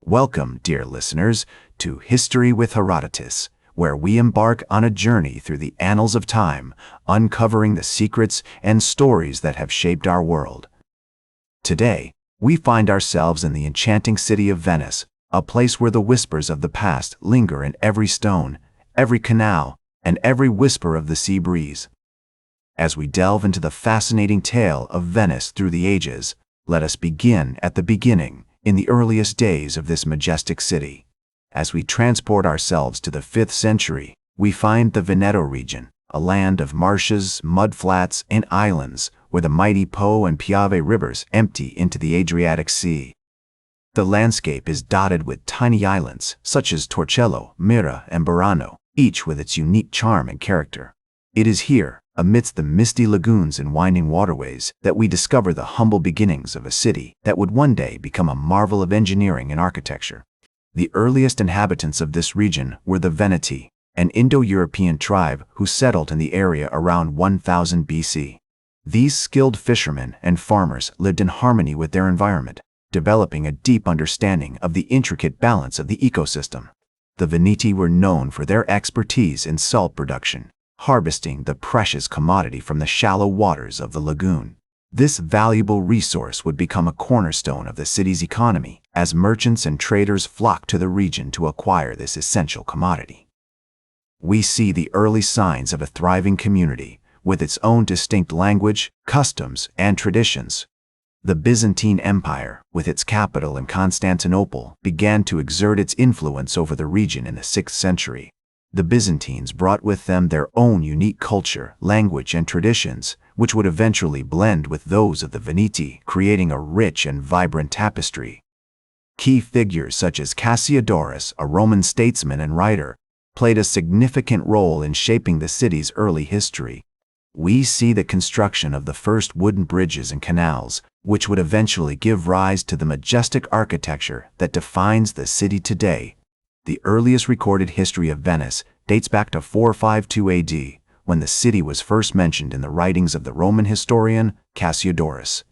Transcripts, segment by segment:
Welcome, dear listeners, to History with Herodotus, where we embark on a journey through the annals of time, uncovering the secrets and stories that have shaped our world. Today, we find ourselves in the enchanting city of Venice, a place where the whispers of the past linger in every stone, every canal, and every whisper of the sea breeze. As we delve into the fascinating tale of Venice through the ages, let us begin at the beginning, in the earliest days of this majestic city. As we transport ourselves to the 5th century, we find the Veneto region, a land of marshes, mudflats, and islands, where the mighty Po and Piave rivers empty into the Adriatic Sea. The landscape is dotted with tiny islands, such as Torcello, Mira, and Burano, each with its unique charm and character. It is here, amidst the misty lagoons and winding waterways, that we discover the humble beginnings of a city that would one day become a marvel of engineering and architecture. The earliest inhabitants of this region were the Veneti, an Indo-European tribe who settled in the area around 1000 BC. These skilled fishermen and farmers lived in harmony with their environment, developing a deep understanding of the intricate balance of the ecosystem. The Veneti were known for their expertise in salt production, harvesting the precious commodity from the shallow waters of the lagoon. This valuable resource would become a cornerstone of the city's economy as merchants and traders flocked to the region to acquire this essential commodity. We see the early signs of a thriving community with its own distinct language, customs, and traditions. The Byzantine Empire, with its capital in Constantinople, began to exert its influence over the region in the 6th century. The Byzantines brought with them their own unique culture, language, and traditions, which would eventually blend with those of the Veneti, creating a rich and vibrant tapestry. Key figures such as Cassiodorus, a Roman statesman and writer, played a significant role in shaping the city's early history. We see the construction of the first wooden bridges and canals, which would eventually give rise to the majestic architecture that defines the city today. The earliest recorded history of Venice dates back to 452 AD, when the city was first mentioned in the writings of the Roman historian Cassiodorus.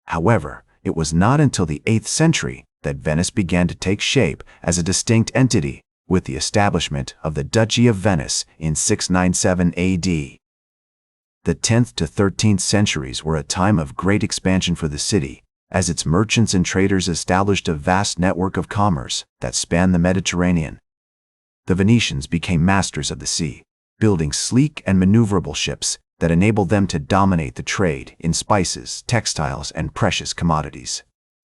However, it was not until the 8th century that Venice began to take shape as a distinct entity, with the establishment of the Duchy of Venice in 697 AD. The 10th to 13th centuries were a time of great expansion for the city, as its merchants and traders established a vast network of commerce that spanned the Mediterranean. The Venetians became masters of the sea, building sleek and maneuverable ships that enabled them to dominate the trade in spices, textiles, and precious commodities.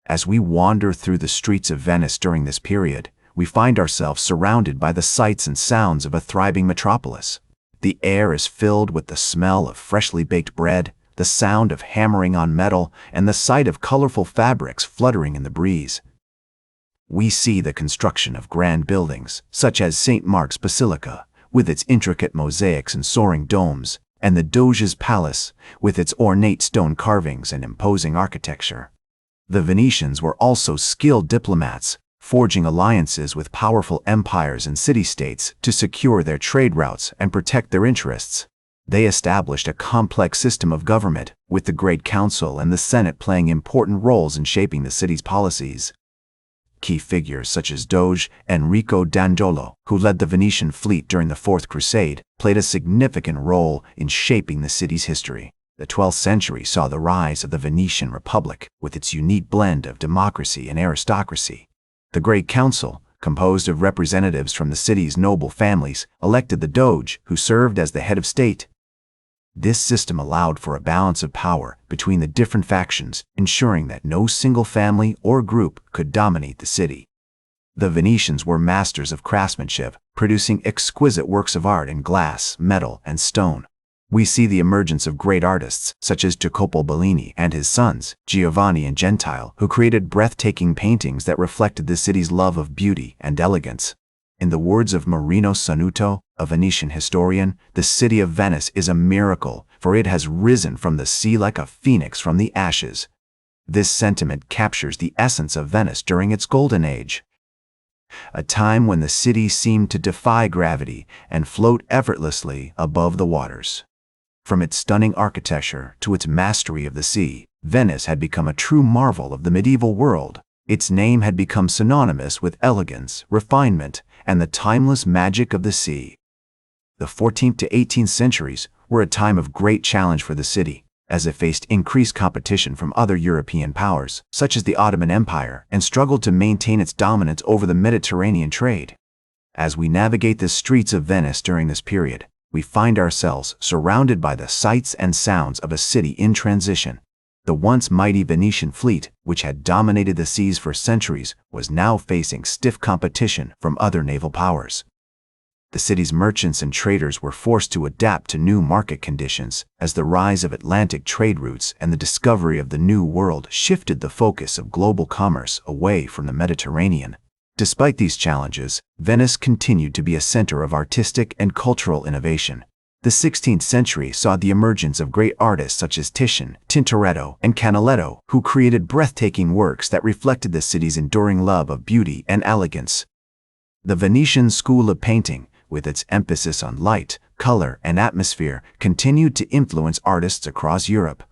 As we wander through the streets of Venice during this period, we find ourselves surrounded by the sights and sounds of a thriving metropolis. The air is filled with the smell of freshly baked bread, the sound of hammering on metal, and the sight of colorful fabrics fluttering in the breeze. We see the construction of grand buildings, such as St. Mark's Basilica, with its intricate mosaics and soaring domes, and the Doge's Palace, with its ornate stone carvings and imposing architecture. The Venetians were also skilled diplomats, forging alliances with powerful empires and city-states to secure their trade routes and protect their interests. They established a complex system of government, with the Great Council and the Senate playing important roles in shaping the city's policies. Key figures such as Doge Enrico d'Angiolo, who led the Venetian fleet during the Fourth Crusade, played a significant role in shaping the city's history. The 12th century saw the rise of the Venetian Republic, with its unique blend of democracy and aristocracy. The Great Council, composed of representatives from the city's noble families, elected the Doge, who served as the head of state. This system allowed for a balance of power between the different factions, ensuring that no single family or group could dominate the city. The Venetians were masters of craftsmanship, producing exquisite works of art in glass, metal, and stone. We see the emergence of great artists, such as Jacopo Bellini and his sons, Giovanni and Gentile, who created breathtaking paintings that reflected the city's love of beauty and elegance. In the words of Marino Sanuto, a Venetian historian, the city of Venice is a miracle, for it has risen from the sea like a phoenix from the ashes. This sentiment captures the essence of Venice during its golden age, a time when the city seemed to defy gravity and float effortlessly above the waters. From its stunning architecture to its mastery of the sea, Venice had become a true marvel of the medieval world. Its name had become synonymous with elegance, refinement, and the timeless magic of the sea. The 14th to 18th centuries were a time of great challenge for the city, as it faced increased competition from other European powers, such as the Ottoman Empire, and struggled to maintain its dominance over the Mediterranean trade. As we navigate the streets of Venice during this period, we find ourselves surrounded by the sights and sounds of a city in transition. The once mighty Venetian fleet, which had dominated the seas for centuries, was now facing stiff competition from other naval powers. The city's merchants and traders were forced to adapt to new market conditions as the rise of Atlantic trade routes and the discovery of the New World shifted the focus of global commerce away from the Mediterranean. Despite these challenges, Venice continued to be a center of artistic and cultural innovation. The 16th century saw the emergence of great artists such as Titian, Tintoretto, and Canaletto, who created breathtaking works that reflected the city's enduring love of beauty and elegance. The Venetian school of painting, with its emphasis on light, color, and atmosphere, continued to influence artists across Europe.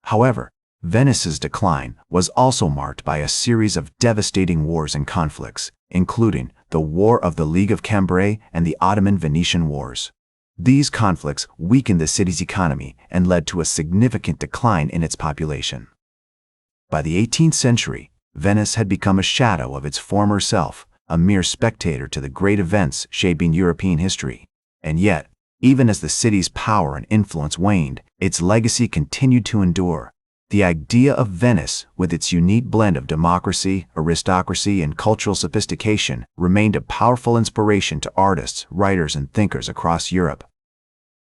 However, Venice's decline was also marked by a series of devastating wars and conflicts, including the War of the League of Cambrai and the Ottoman-Venetian Wars. These conflicts weakened the city's economy and led to a significant decline in its population. By the 18th century, Venice had become a shadow of its former self, a mere spectator to the great events shaping European history. And yet, even as the city's power and influence waned, its legacy continued to endure. The idea of Venice, with its unique blend of democracy, aristocracy, and cultural sophistication, remained a powerful inspiration to artists, writers, and thinkers across Europe.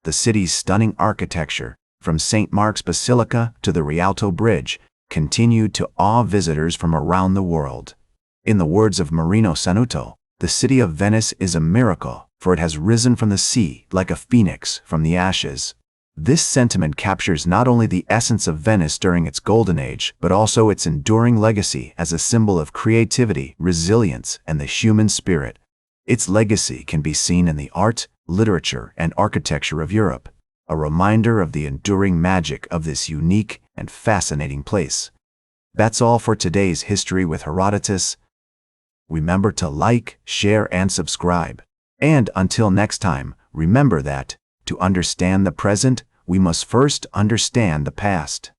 The city's stunning architecture, from St. Mark's Basilica to the Rialto Bridge, continued to awe visitors from around the world. In the words of Marino Sanuto, the city of Venice is a miracle, for it has risen from the sea like a phoenix from the ashes. This sentiment captures not only the essence of Venice during its golden age, but also its enduring legacy as a symbol of creativity, resilience, and the human spirit. Its legacy can be seen in the art, literature, and architecture of Europe, a reminder of the enduring magic of this unique and fascinating place. That's all for today's History with Herodotus. Remember to like, share, and subscribe. And until next time, remember that to understand the present, we must first understand the past.